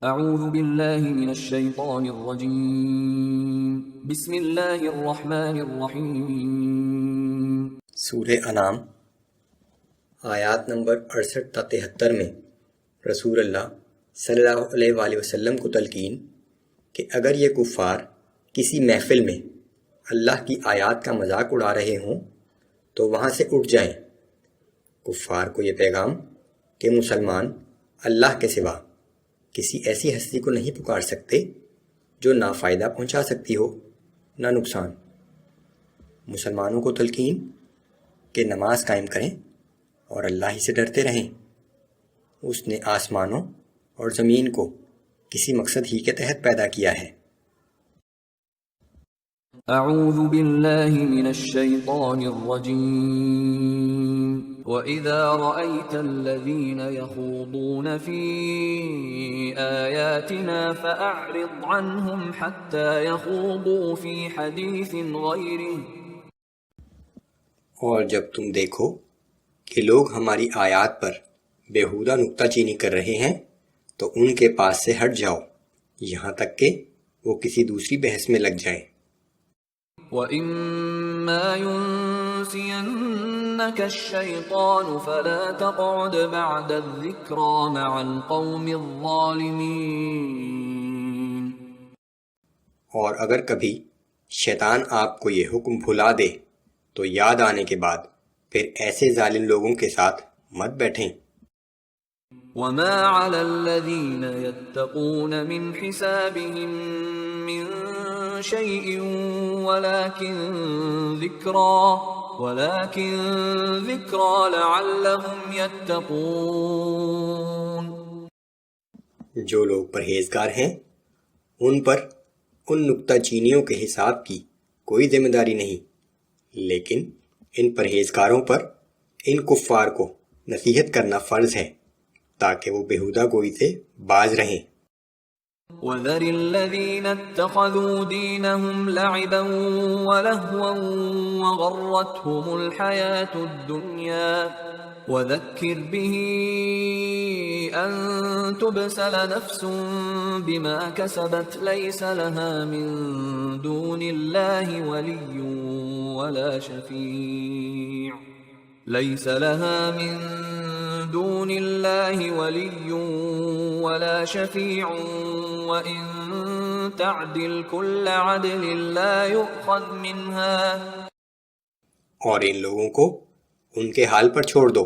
اعوذ باللہ من الشیطان الرجیم بسم اللہ الرحمن الرحیم۔ سورہ انعام آیات نمبر 68 تا 73 میں رسول اللہ صلی اللہ علیہ وآلہ وسلم کو تلقین کہ اگر یہ کفار کسی محفل میں اللہ کی آیات کا مذاق اڑا رہے ہوں تو وہاں سے اٹھ جائیں۔ کفار کو یہ پیغام کہ مسلمان اللہ کے سوا کسی ایسی ہستی کو نہیں پکار سکتے جو نہ فائدہ پہنچا سکتی ہو نہ نقصان۔ مسلمانوں کو تلقین کہ نماز قائم کریں اور اللہ ہی سے ڈرتے رہیں۔ اس نے آسمانوں اور زمین کو کسی مقصد ہی کے تحت پیدا کیا ہے۔ اعوذ باللہ من الشیطان الرجیم۔ وَإِذَا رَأَيْتَ الَّذِينَ يَخُوضُونَ فِي آيَاتِنَا فَأَعْرِضْ عَنْهُمْ حَتَّى يَخُوضُوا فِي حَدِيثٍ غَيْرِهِ۔ اور جب تم دیکھو کہ لوگ ہماری آیات پر بیہودہ نکتہ چینی کر رہے ہیں تو ان کے پاس سے ہٹ جاؤ یہاں تک کہ وہ کسی دوسری بحث میں لگ جائیں۔ وَإِمَّا يُنْسِيَنَّكَ الشَّيْطَانُ فَلَا تَقْعُدْ بَعْدَ الذِّكْرَى مَعَ الْقَوْمِ الظَّالِمِينَ۔ اور اگر کبھی شیطان آپ کو یہ حکم بھلا دے تو یاد آنے کے بعد پھر ایسے ظالم لوگوں کے ساتھ مت بیٹھیں۔ وَمَا عَلَى الَّذِينَ يَتَّقُونَ مِنْ حِسَابِهِمْ مِنْ شَيْءٍ وَلَكِنْ ذِكْرَى لَعَلَّهُمْ يَتَّقُونَ۔ جو لوگ پرہیزگار ہیں ان پر ان نکتہ چینیوں کے حساب کی کوئی ذمہ داری نہیں، لیکن ان پرہیزگاروں پر ان کفار کو نصیحت کرنا فرض ہے تاکہ وہ بیہودہ گوئی سے باز رہیں۔ وَذَرِ الَّذِينَ اتَّخَذُوا دِينَهُمْ لَعِبًا وَلَهْوًا وَغَرَّتْهُمُ الْحَيَاةُ الدُّنْيَا وَذَكِّرْ بِهِ أَن تُبْسَلَ نَفْسٌ بِمَا كَسَبَتْ لَيْسَ لَهَا مِن دُونِ اللَّهِ وَلِيٌّ وَلَا شَفِيعٌ وَإِن تَعْدِلْ كُلَّ عَدْلٍ لَا يُؤْخَذْ مِنْهَا۔ اور ان لوگوں کو ان کے حال پر چھوڑ دو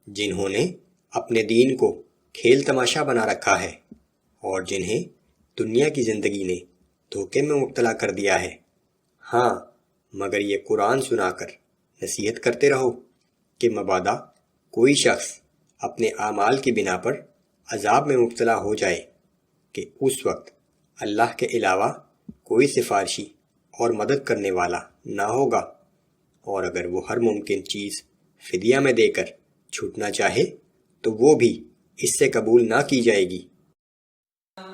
جنہوں نے اپنے دین کو کھیل تماشا بنا رکھا ہے اور جنہیں دنیا کی زندگی نے دھوکے میں مبتلا کر دیا ہے۔ ہاں مگر یہ قرآن سنا کر نصیحت کرتے رہو کہ مبادا کوئی شخص اپنے اعمال کی بنا پر عذاب میں مبتلا ہو جائے کہ اس وقت اللہ کے علاوہ کوئی سفارشی اور مدد کرنے والا نہ ہوگا، اور اگر وہ ہر ممکن چیز فدیہ میں دے کر چھوٹنا چاہے تو وہ بھی اس سے قبول نہ کی جائے گی۔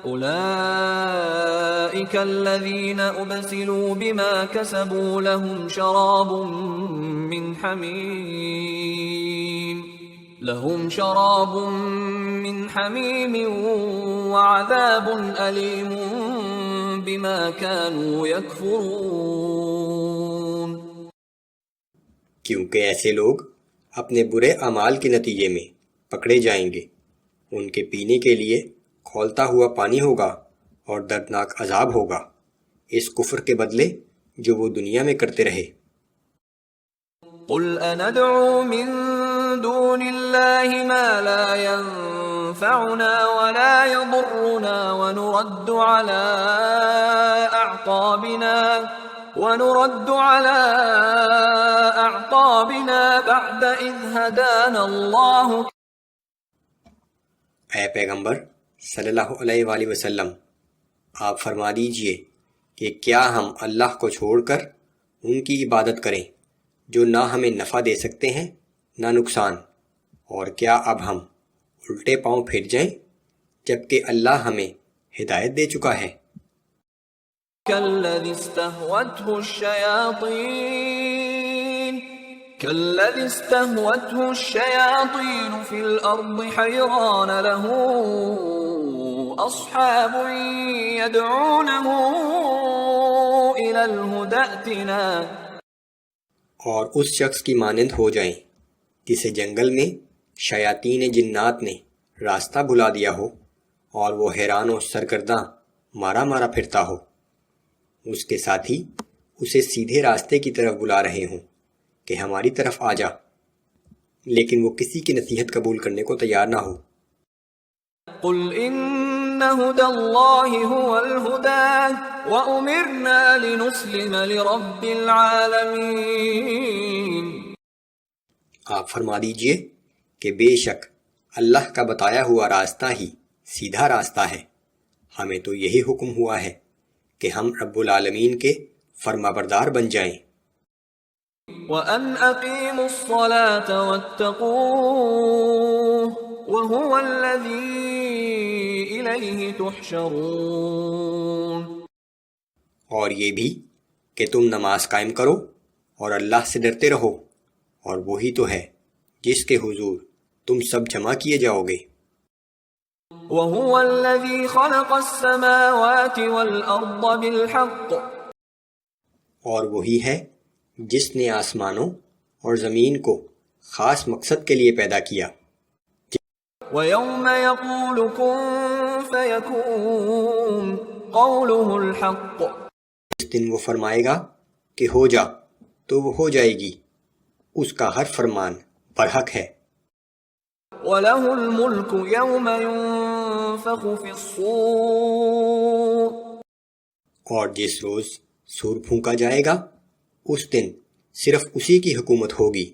أولئك الذين أبسلوا بما كسبوا لهم شراب من حميم وعذاب أليم بما كانوا يكفرون۔ کیونکہ ایسے لوگ اپنے برے اعمال کے نتیجے میں پکڑے جائیں گے، ان کے پینے کے لیے کھولتا ہوا پانی ہوگا اور دردناک عذاب ہوگا اس کفر کے بدلے جو وہ دنیا میں کرتے رہے۔ قل أندعو من دون الله ما لا ينفعنا ولا يضرنا ونرد على أعقابنا بعد إذ هدانا الله۔ اے پیغمبر صلی اللہ علیہ وآلہ وسلم، آپ فرما دیجئے کہ کیا ہم اللہ کو چھوڑ کر ان کی عبادت کریں جو نہ ہمیں نفع دے سکتے ہیں نہ نقصان، اور کیا اب ہم الٹے پاؤں پھر جائیں جبکہ اللہ ہمیں ہدایت دے چکا ہے۔ كالذي استهوته الشياطين في الأرض حيران له أصحاب يدعونه إلى الهدى ائتنا اور اس شخص کی مانند ہو جائیں جسے جنگل میں شیاطین جنات نے راستہ بھلا دیا ہو اور وہ حیران و سرگرداں مارا مارا پھرتا ہو، اس کے ساتھی اسے سیدھے راستے کی طرف بلا رہے ہوں کہ ہماری طرف آ جا، لیکن وہ کسی کی نصیحت قبول کرنے کو تیار نہ ہو۔ قل إن هدى الله هو الهدى وأمرنا لنسلم لرب العالمين۔ آپ فرما دیجئے کہ بے شک اللہ کا بتایا ہوا راستہ ہی سیدھا راستہ ہے، ہمیں تو یہی حکم ہوا ہے کہ ہم رب العالمین کے فرما بردار بن جائیں۔ وَأَنْ أَقِيمُوا الصَّلَاةَ وَاتَّقُوهُ وَهُوَ الَّذِي إِلَيْهِ تُحْشَرُونَ، اور یہ بھی کہ تم نماز قائم کرو اور اللہ سے ڈرتے رہو، اور وہی تو ہے جس کے حضور تم سب جمع کیے جاؤ گے۔ وَهُوَ الَّذِي خَلَقَ السَّمَاوَاتِ وَالْأَرْضَ بِالْحَقِّ، اور وہی ہے جس نے آسمانوں اور زمین کو خاص مقصد کے لیے پیدا کیا۔ وَيَوْمَ يَقُولُ كُن فَيَكُونُ قَوْلُهُ الْحَقُّ، اس دن وہ فرمائے گا کہ ہو جا تو وہ ہو جائے گی، اس کا ہر فرمان برحق ہے۔ وَلَهُ الْمُلْكُ يَوْمَ يُنفَخُ فِي الصُّورِ، اور جس روز سور پھونکا جائے گا اس دن صرف اسی کی حکومت ہوگی۔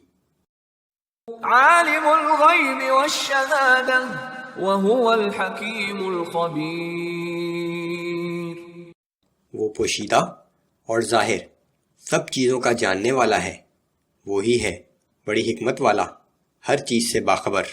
عَالِمُ الْغَيْبِ وَالشَّهَادَةِ وَهُوَ الْحَكِيمُ الْخَبِيرُ، وہ پوشیدہ اور ظاہر سب چیزوں کا جاننے والا ہے، وہی ہے بڑی حکمت والا، ہر چیز سے باخبر۔